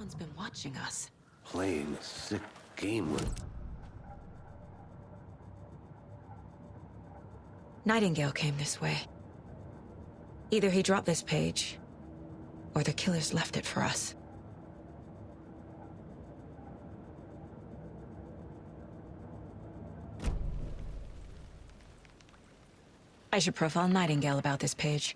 Someone's been watching us. Playing a sick game with... Nightingale came this way. Either he dropped this page, or the killers left it for us. I should profile Nightingale about this page.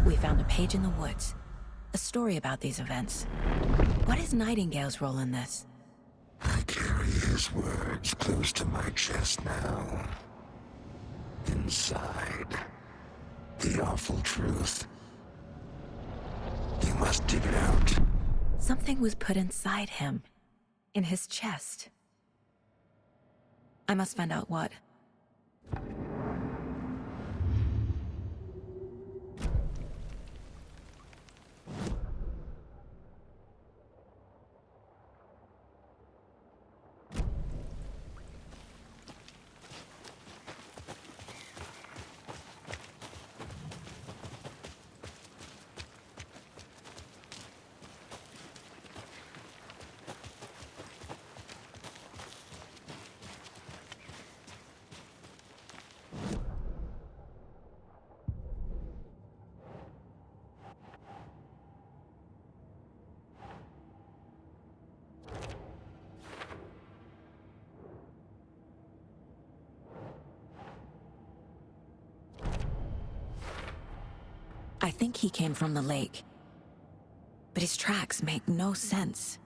We found a page in the woods. A story about these events. What is Nightingale's role in this? I carry his words close to my chest now. Inside, the awful truth. You must dig it out. Something was put inside him. In his chest. I must find out what. I think he came from the lake. But his tracks make no sense.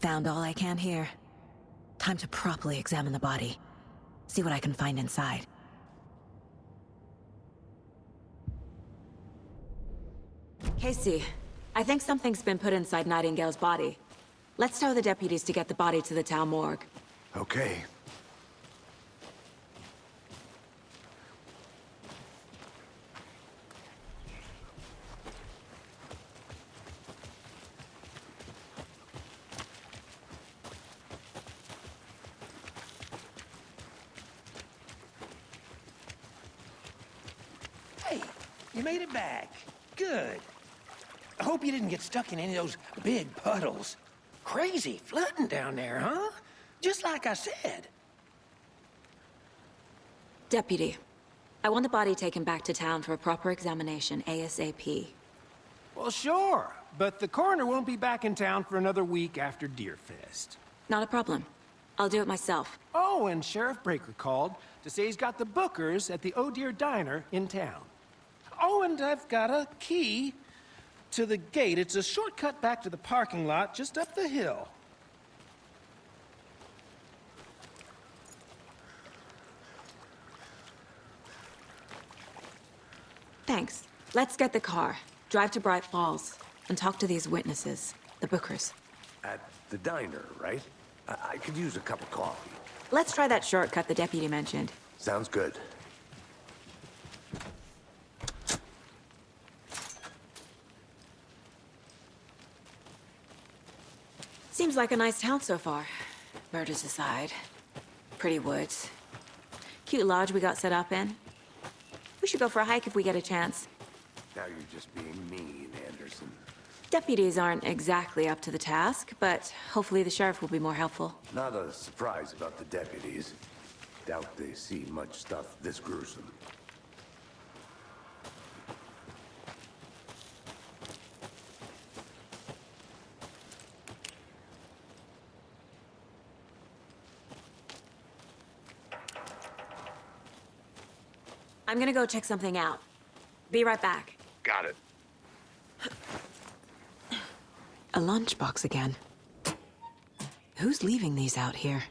Found all I can here. Time to properly examine the body. See what I can find inside. Casey, I think something's been put inside Nightingale's body. Let's tell the deputies to get the body to the town morgue. Okay. Hey, you made it back. Good. I hope you didn't get stuck in any of those big puddles. Crazy flooding down there, huh? Just like I said. Deputy, I want the body taken back to town for a proper examination ASAP. Well, sure, but the coroner won't be back in town for another week after Deerfest. Not a problem. I'll do it myself. Oh, and Sheriff Breaker called to say he's got the Bookers at the Oh Deer Diner in town. Oh, and I've got a key to the gate. It's a shortcut back to the parking lot just up the hill. Thanks. Let's get the car, drive to Bright Falls, and talk to these witnesses, the Bookers. At the diner, right? I could use a cup of coffee. Let's try that shortcut the deputy mentioned. Sounds good. Seems like a nice town so far. Murders aside. Pretty woods. Cute lodge we got set up in. We should go for a hike if we get a chance. Now you're just being mean, Anderson. Deputies aren't exactly up to the task, but hopefully the sheriff will be more helpful. Not a surprise about the deputies. Doubt they see much stuff this gruesome. I'm gonna go check something out. Be right back. Got it. A lunchbox again. Who's leaving these out here?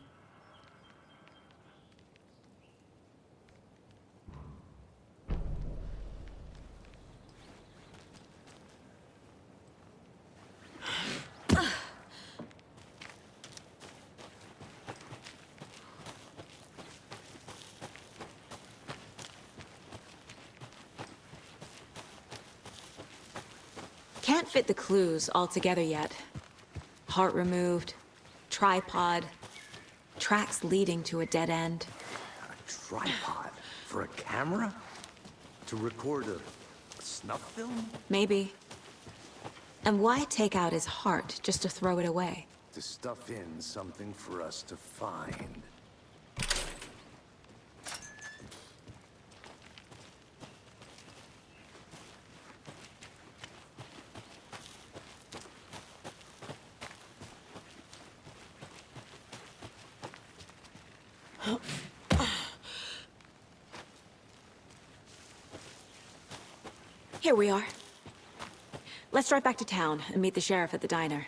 Can't fit the clues all together yet. Heart removed, tripod, tracks leading to a dead end. A tripod? For a camera? To record a snuff film? Maybe. And why take out his heart just to throw it away? To stuff in something for us to find. Here we are. Let's drive back to town and meet the sheriff at the diner.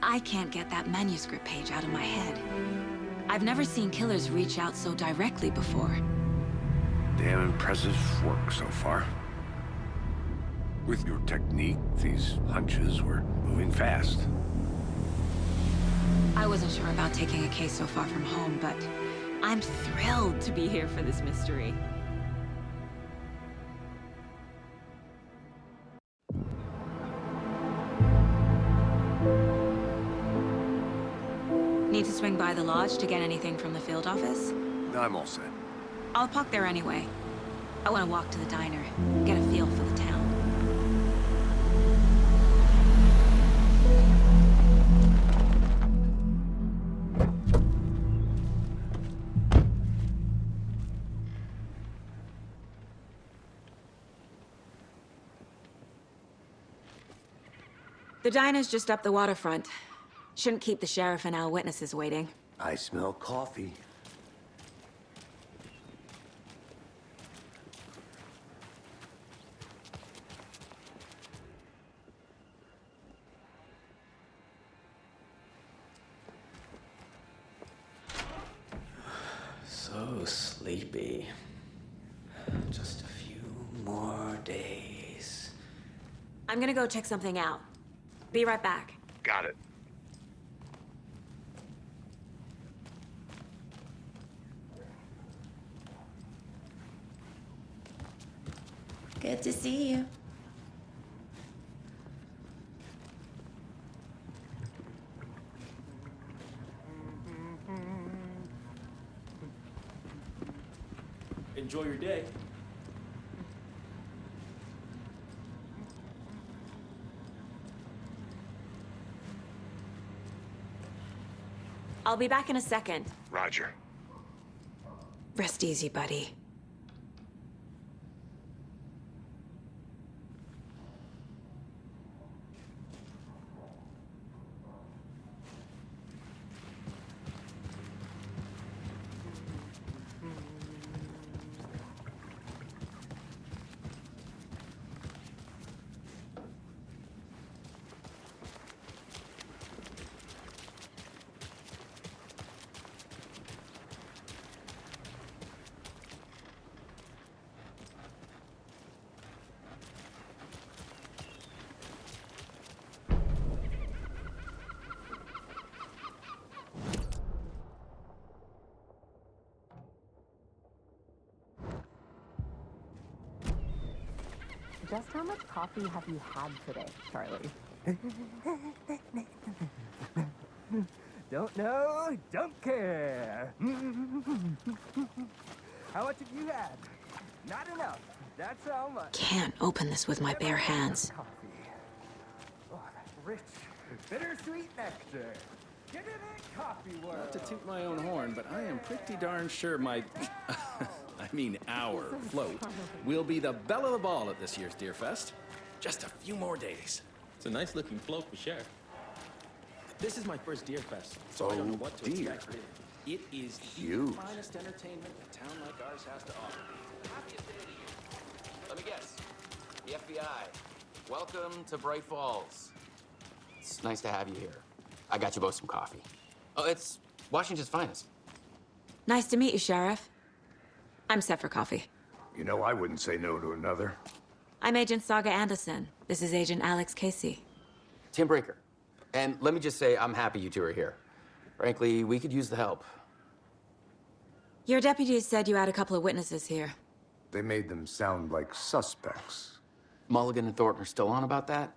I can't get that manuscript page out of my head. I've never seen killers reach out so directly before. Damn impressive work so far. With your technique, these hunches were moving fast. I wasn't sure about taking a case so far from home, but I'm thrilled to be here for this mystery. Need to swing by the lodge to get anything from the field office? I'm all set. I'll park there anyway. I want to walk to the diner, get a feel for the town. The diner's just up the waterfront. Shouldn't keep the sheriff and our witnesses waiting. I smell coffee. So sleepy. Just a few more days. I'm gonna go check something out. Be right back. Got it. Good to see you. Enjoy your day. I'll be back in a second. Roger. Rest easy, buddy. Just how much coffee have you had today, Charlie? Don't know, don't care. How much have you had? Not enough. That's how much. Can't open this with my bare hands. Coffee. Oh, that rich, bittersweet nectar. Give me that coffee world. Not to toot my own horn, but I am pretty darn sure my... I mean our float will be the belle of the ball at this year's Deer Fest. Just a few more days. It's a nice looking float for sure. This is my first Deer Fest, so I don't know what to dear. expect. It is the Huge. finest entertainment a town like ours has to offer. Happiest day of the year. Let me guess. The FBI. Welcome to Bright Falls. It's nice to have you here. I got you both some coffee. Oh, it's Washington's finest. Nice to meet you, Sheriff. I'm set for coffee. You know, I wouldn't say no to another. I'm Agent Saga Anderson. This is Agent Alex Casey. Tim Brinker. And let me just say, I'm happy you two are here. Frankly, we could use the help. Your deputies said you had a couple of witnesses here. They made them sound like suspects. Mulligan and Thornton are still on about that?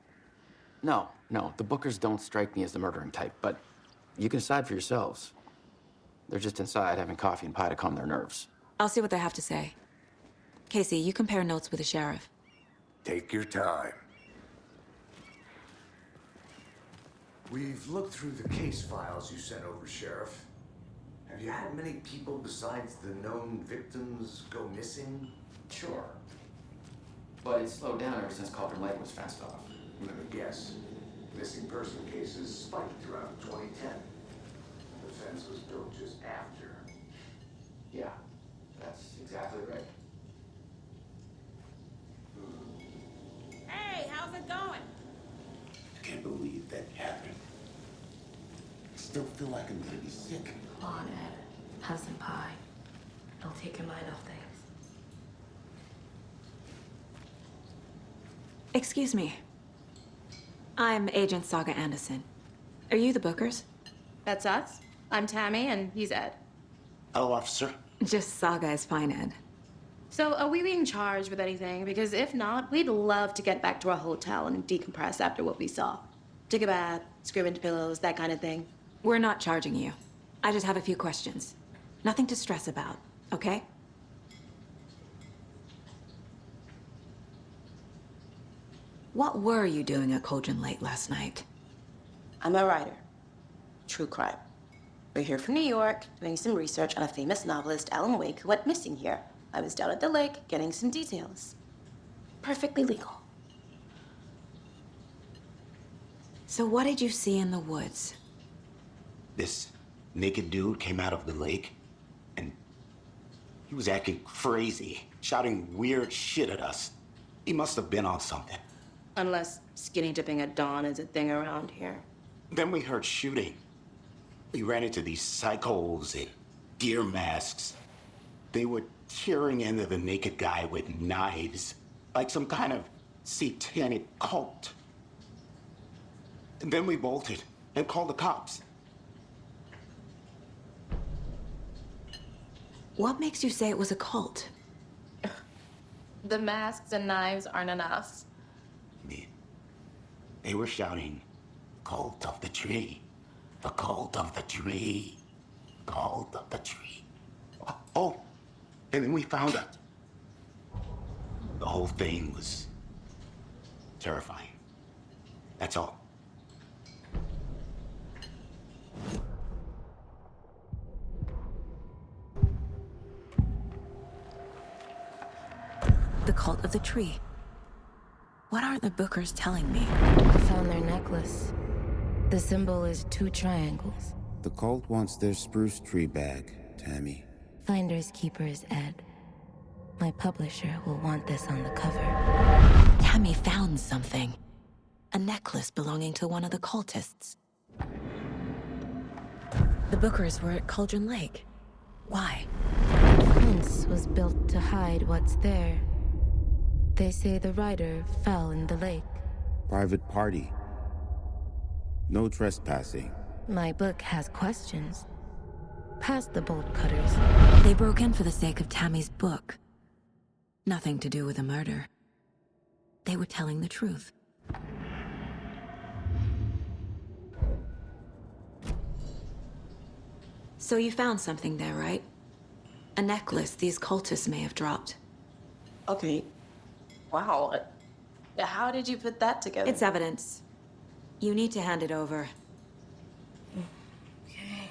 No, the Bookers don't strike me as the murdering type, but you can decide for yourselves. They're just inside having coffee and pie to calm their nerves. I'll see what they have to say. Casey, you compare notes with the sheriff. Take your time. We've looked through the case files you sent over, Sheriff. Have you had many people besides the known victims go missing? Sure. But it's slowed down ever since Cauldron Lake was fenced off. I'm gonna guess. Missing person cases spiked around 2010. The fence was built just after. Yeah, that's exactly right. Hey, how's it going? I can't believe that happened. I still feel like I'm gonna be sick. Come on, Ed. Have some pie. It'll take your mind off things. Excuse me. I'm Agent Saga Anderson. Are you the Bookers? That's us. I'm Tammy, and he's Ed. Hello, officer. Just Saga is fine, Ed. So, are we being charged with anything? Because if not, we'd love to get back to our hotel and decompress after what we saw. Take a bath, scream into pillows, that kind of thing. We're not charging you. I just have a few questions. Nothing to stress about, okay? What were you doing at Cauldron Lake last night? I'm a writer. True crime. We're here from New York, doing some research on a famous novelist, Alan Wake, who went missing here. I was down at the lake, getting some details. Perfectly legal. So what did you see in the woods? This naked dude came out of the lake, and he was acting crazy, shouting weird shit at us. He must have been on something. Unless skinny dipping at dawn is a thing around here. Then we heard shooting. We ran into these psychos in deer masks. They were tearing into the naked guy with knives, like some kind of satanic cult. And then we bolted and called the cops. What makes you say it was a cult? The masks and knives aren't enough. They were shouting, "Cult of the tree, the cult of the tree, cult of the tree." Oh, and then we found it. The whole thing was terrifying. That's all. The cult of the tree. What are the Bookers telling me? I found their necklace. The symbol is 2 triangles. The cult wants their spruce tree back, Tammy. Finders keepers, Ed. My publisher will want this on the cover. Tammy found something. A necklace belonging to one of the cultists. The Bookers were at Cauldron Lake. Why? The fence was built to hide what's there. They say the rider fell in the lake. Private party. No trespassing. My book has questions. Past the bolt cutters. They broke in for the sake of Tammy's book. Nothing to do with a murder. They were telling the truth. So you found something there, right? A necklace these cultists may have dropped. Okay. Wow. How did you put that together? It's evidence. You need to hand it over. Okay.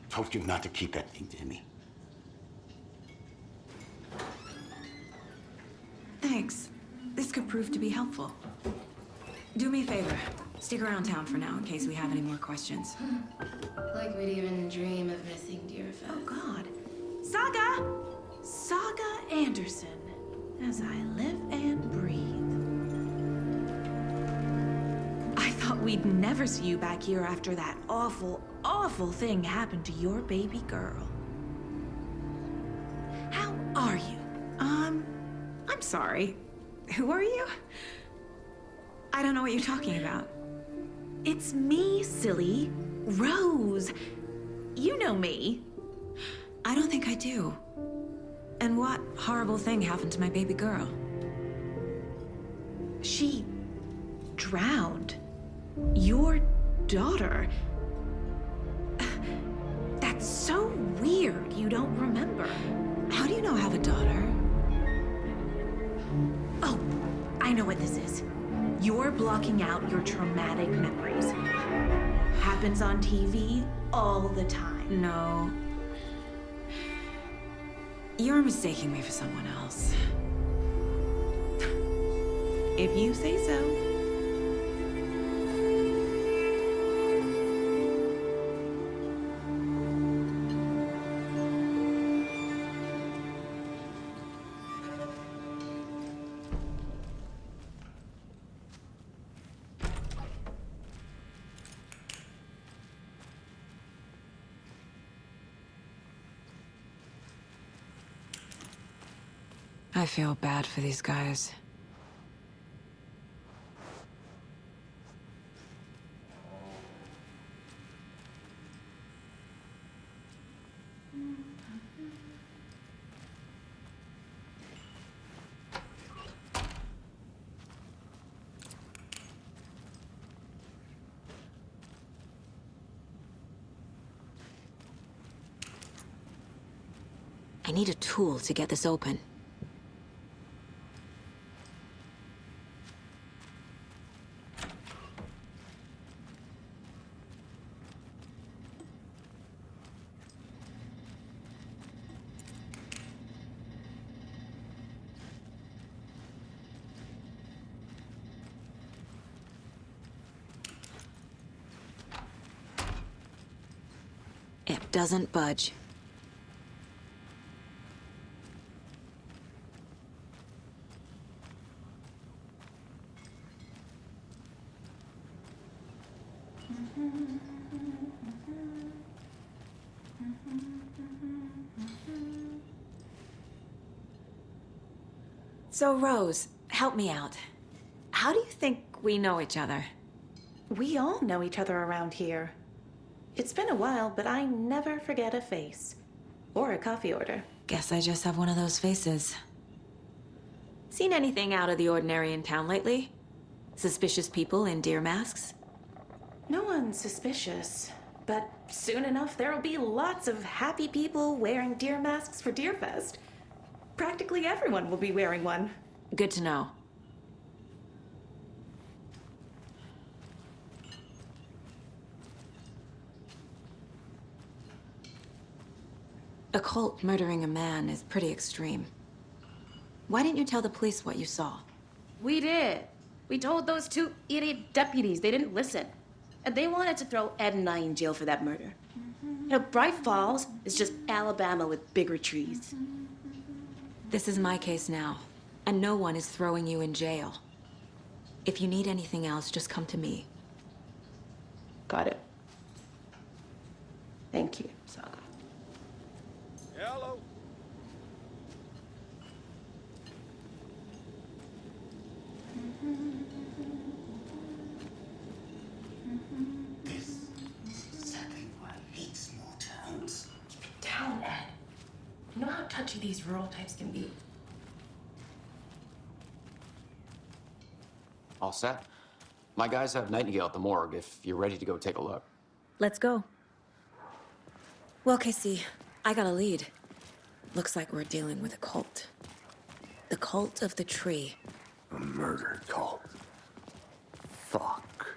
Told you not to keep that thing to me. Thanks. This could prove to be helpful. Do me a favor. Stick around town for now in case we have any more questions. Like we'd even dream of missing Deerfest. Oh, God. Saga! Saga Anderson. As I live and breathe. I thought we'd never see you back here after that awful, awful thing happened to your baby girl. How are you? I'm sorry. Who are you? I don't know what you're talking about. It's me, silly. Rose. You know me. I don't think I do. And what horrible thing happened to my baby girl? She drowned. Your daughter. That's so weird you don't remember. How do you know I have a daughter? Oh, I know what this is. You're blocking out your traumatic memories. Happens on TV all the time. No. You're mistaking me for someone else. If you say so. I feel bad for these guys. I need a tool to get this open. It doesn't budge. So, Rose, help me out. How do you think we know each other? We all know each other around here. It's been a while, but I never forget a face. Or a coffee order. Guess I just have one of those faces. Seen anything out of the ordinary in town lately? Suspicious people in deer masks? No one's suspicious. But soon enough, there'll be lots of happy people wearing deer masks for Deerfest. Practically everyone will be wearing one. Good to know. A cult murdering a man is pretty extreme. Why didn't you tell the police what you saw? We did. We told those two idiot deputies. They didn't listen. And they wanted to throw Ed and I in jail for that murder. You know, Bright Falls is just Alabama with bigger trees. This is my case now, and no one is throwing you in jail. If you need anything else, just come to me. Got it. Thank you, Saga. Hello. This is exactly why I hate small towns. Keep it down, Ed. You know how touchy these rural types can be. All set? My guys have Nightingale at the morgue if you're ready to go take a look. Let's go. Well, Casey, I got a lead. Looks like we're dealing with a cult. The cult of the tree. A murder cult. Fuck.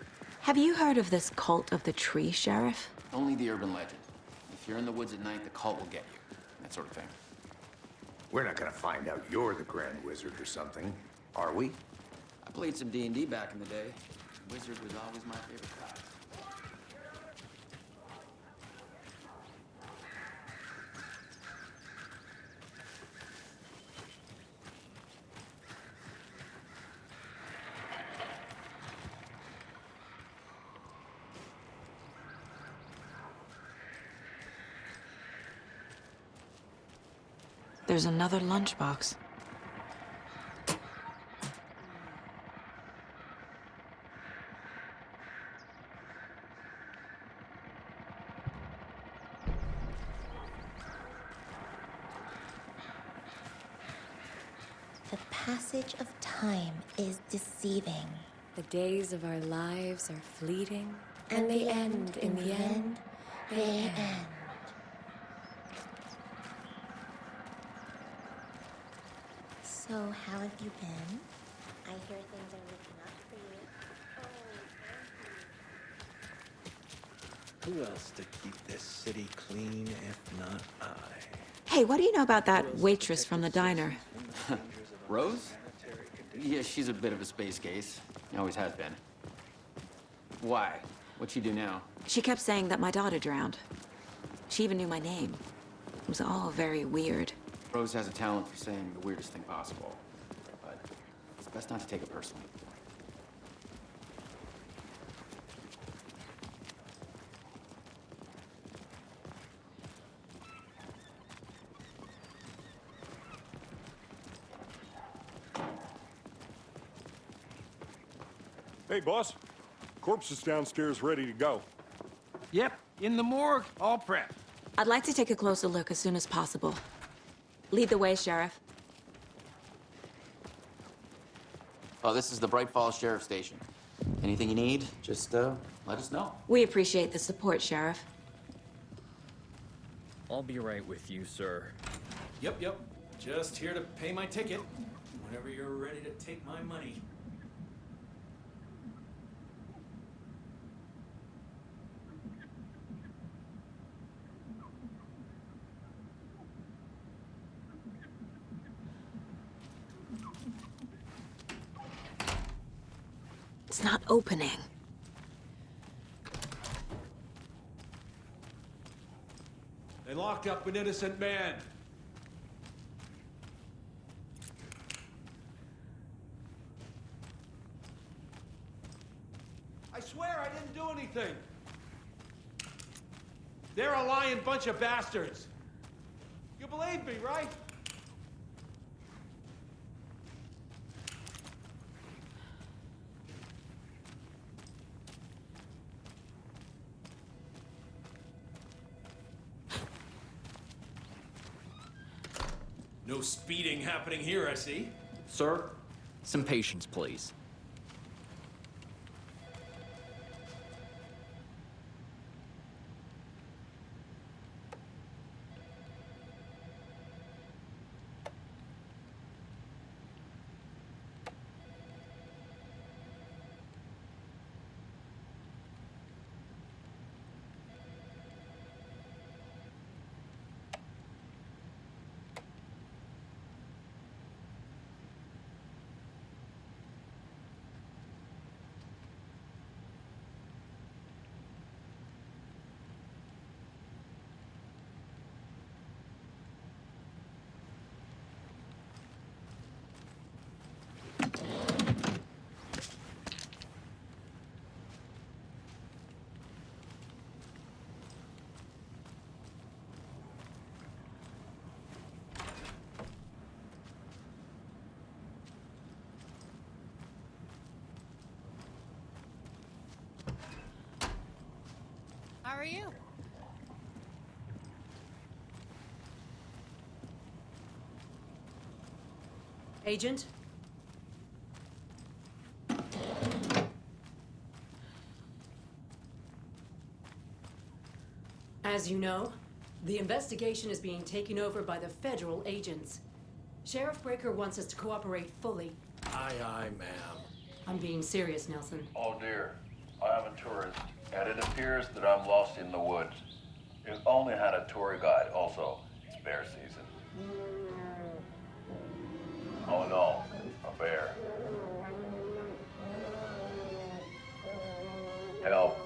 Have you heard of this cult of the tree, Sheriff? Only the urban legend. If you're in the woods at night, the cult will get you. That sort of thing. We're not gonna find out you're the Grand Wizard or something, are we? I played some D&D back in the day. Wizard was always my favorite class. There's another lunchbox. passage of time is deceiving. The days of our lives are fleeting, And they end in the end. They end. So, how have you been? I hear things are looking up for you. Who else to keep this city clean if not I? Hey, what do you know about that waitress from the diner? Rose? Yeah, she's a bit of a space case. Always has been. Why? What'd she do now? She kept saying that my daughter drowned. She even knew my name. It was all very weird. Rose has a talent for saying the weirdest thing possible. But it's best not to take it personally. Hey, boss. Corpse is downstairs ready to go. Yep, in the morgue, all prepped. I'd like to take a closer look as soon as possible. Lead the way, Sheriff. Oh, this is the Bright Falls Sheriff Station. Anything you need, just let us know. We appreciate the support, Sheriff. I'll be right with you, sir. Yep. Just here to pay my ticket. Whenever you're ready to take my money. It's not opening. They locked up an innocent man. I swear I didn't do anything. They're a lying bunch of bastards. You believe me, right? No speeding happening here, I see. Sir, some patience, please. How are you? Agent? As you know, the investigation is being taken over by the federal agents. Sheriff Breaker wants us to cooperate fully. Aye, ma'am. I'm being serious, Nelson. Oh dear, I am a tourist, and it appears that I'm lost in the woods. You've only had a tour guide, also. It's bear season. Oh no, a bear. Help.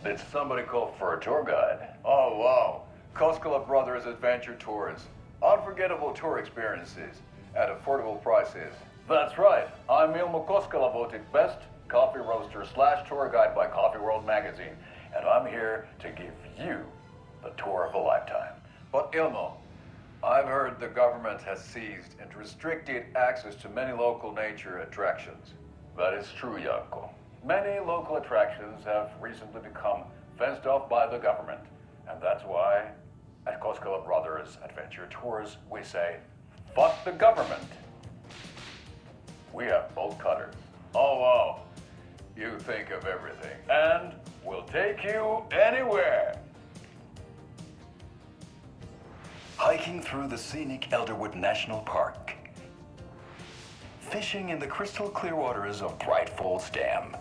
Did somebody call for a tour guide? Oh wow, Koskela Brothers Adventure Tours. Unforgettable tour experiences at affordable prices. That's right, I'm Ilmo Koskela, voted best coffee roaster / tour guide by Coffee World magazine, and I'm here to give you the tour of a lifetime. But Ilmo, I've heard the government has seized and restricted access to many local nature attractions. That is true, Janko. Many local attractions have recently become fenced off by the government, And that's why, at Koskela Brothers Adventure Tours, we say, fuck the government. We have bolt cutters. Oh, wow. You think of everything. And we'll take you anywhere. Hiking through the scenic Elderwood National Park. Fishing in the crystal clear waters of Bright Falls Dam.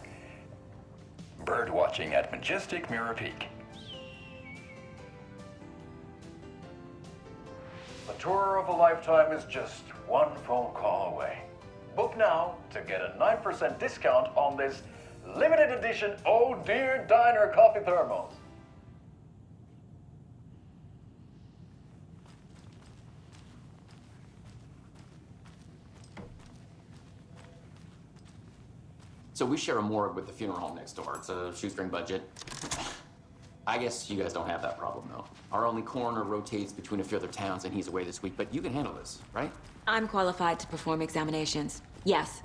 Bird watching at majestic Mirror Peak. The tour of a lifetime is just one phone call away. Book now to get a 9% discount on this limited edition Oh Dear Diner coffee thermos. So we share a morgue with the funeral home next door. It's a shoestring budget. I guess you guys don't have that problem, though. Our only coroner rotates between a few other towns, and he's away this week, but you can handle this, right? I'm qualified to perform examinations. Yes.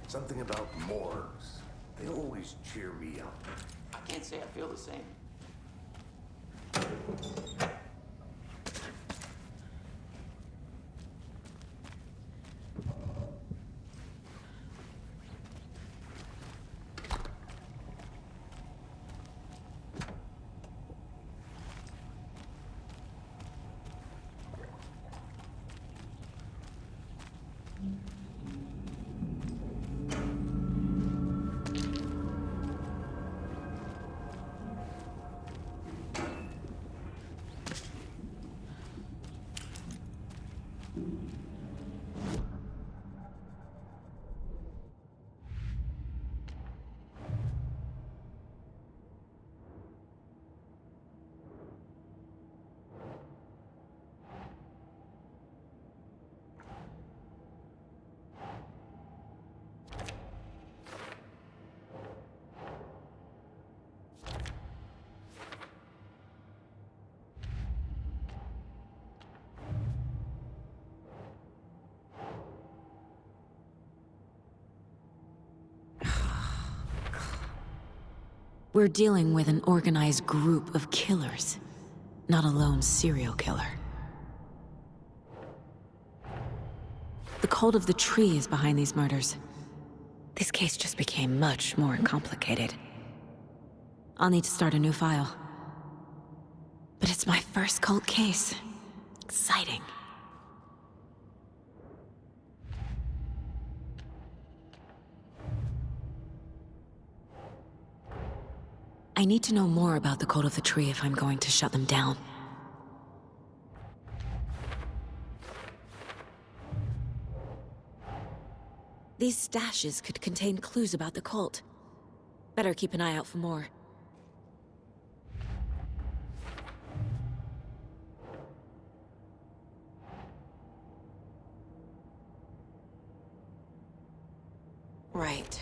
Something about morgues. They always cheer me up. I can't say I feel the same. We're dealing with an organized group of killers, not a lone serial killer. The cult of the tree is behind these murders. This case just became much more complicated. I'll need to start a new file. But it's my first cult case. Exciting. I need to know more about the Cult of the Tree if I'm going to shut them down. These stashes could contain clues about the cult. Better keep an eye out for more. Right.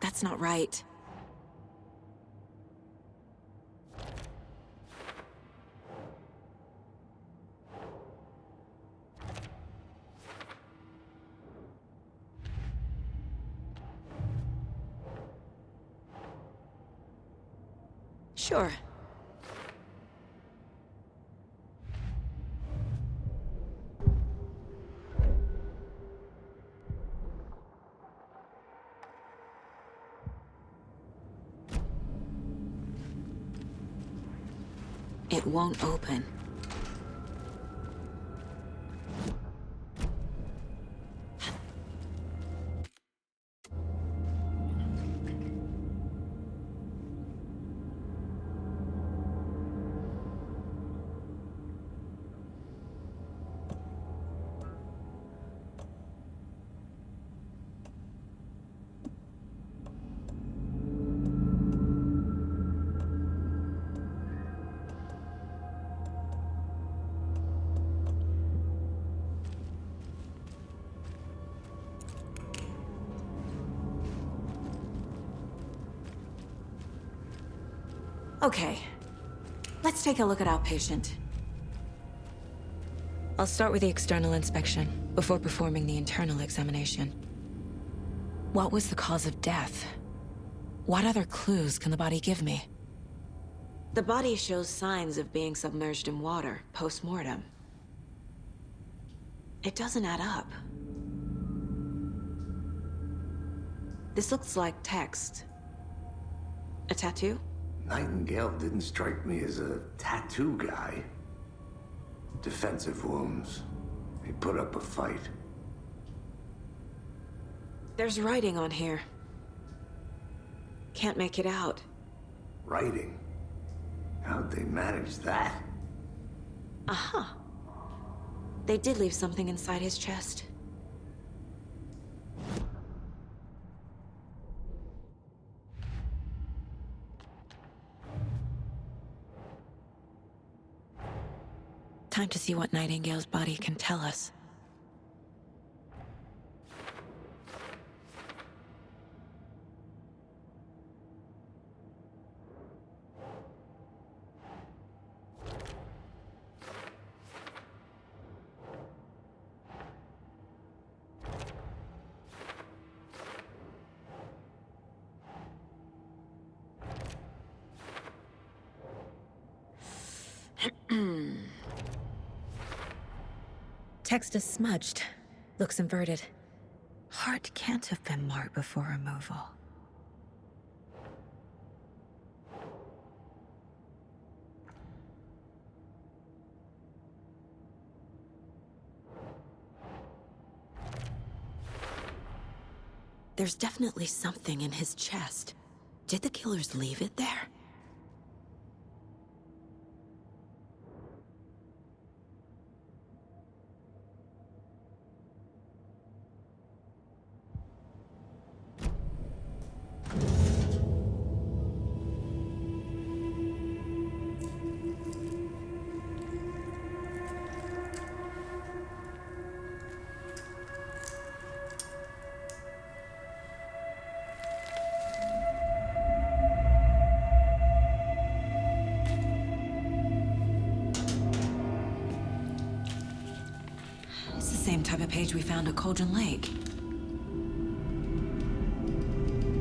That's not right. Sure. It won't open. Okay. Let's take a look at our patient. I'll start with the external inspection before performing the internal examination. What was the cause of death? What other clues can the body give me? The body shows signs of being submerged in water post-mortem. It doesn't add up. This looks like text. A tattoo? Nightingale didn't strike me as a tattoo guy. Defensive wounds. He put up a fight. There's writing on here. Can't make it out. Writing? How'd they manage that? Aha. They did leave something inside his chest. Time to see what Nightingale's body can tell us. Text is smudged. Looks inverted. Heart can't have been marked before removal. There's definitely something in his chest. Did the killers leave it there? Same type of page we found at Cauldron Lake.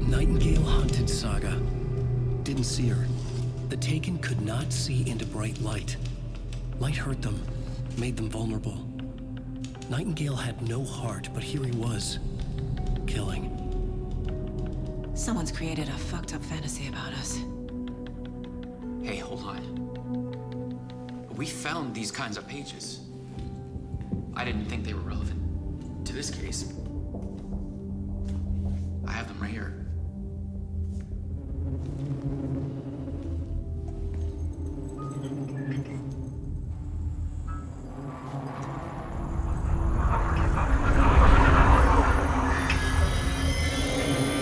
Nightingale Haunted Saga. Didn't see her. The Taken could not see into bright light. Light hurt them, made them vulnerable. Nightingale had no heart, but here he was, killing. Someone's created a fucked up fantasy about us. Hey, hold on. We found these kinds of pages. I didn't think they were relevant to this case. I have them right here.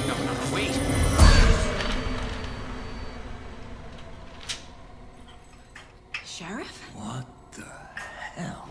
No, wait! Sheriff? What the hell?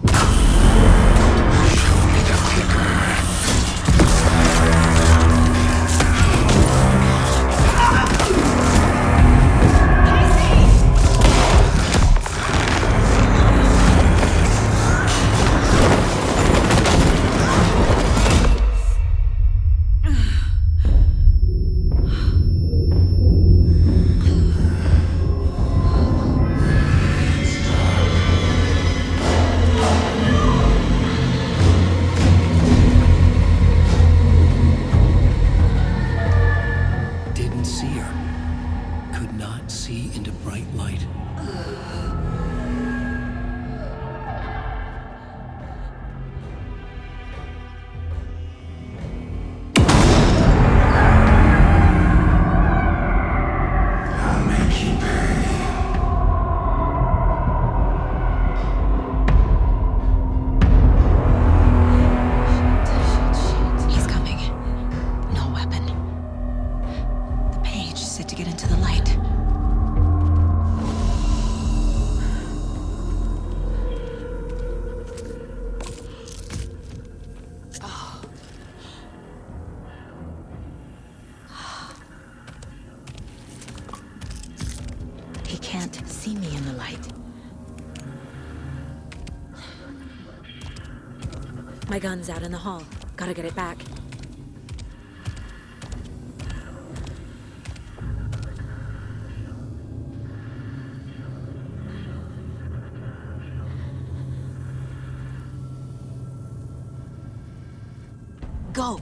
He can't see me in the light. My gun's out in the hall. Gotta get it back. Go!